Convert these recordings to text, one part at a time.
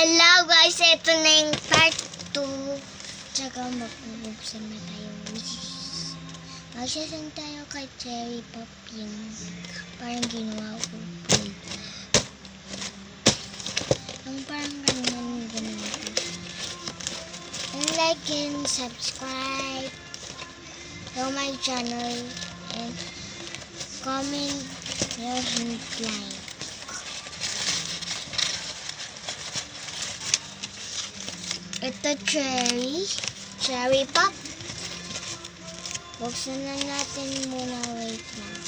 Hello guys, ito na yung part 2. Tsaka magbubuksan na tayo. Magsasang tayo kay Cherry Pop yung parang ginawa ko. Ang parang ganun ginawa ko. And like and subscribe to my channel and comment your hintline. Ito cherry pop. Buksan na natin muna, wait lang.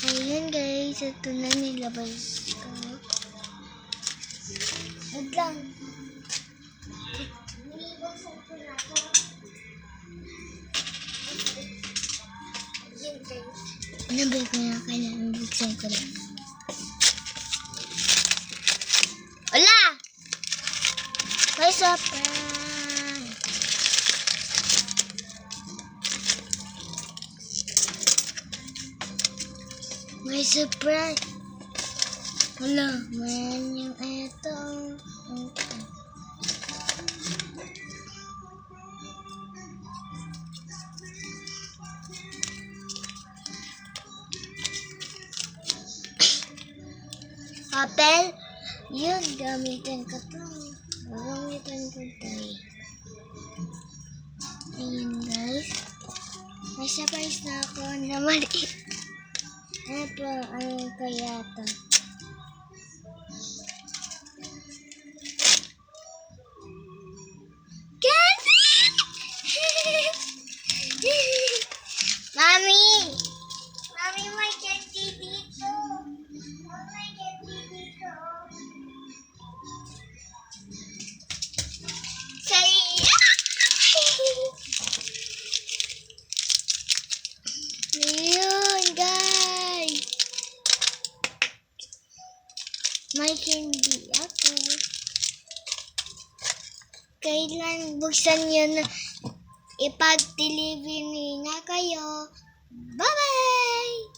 Ayun guys, ito na nilabas ko. Wait lang. Nabi ko na kailangan buksan ko na. Wala! May surprise! May surprise! Wala, mayroon yung ito. Papel, yun, gamitin ko to. Gamitin ko to eh. Ayun guys. May surprise na ako na maliit. Ano po, ano kaya to? Mami! Mami, may candy dito. May candy dito. Ayun, guys. May candy ako. Kailan buksan yun? Ipag-delivery na kayo. Bye-bye!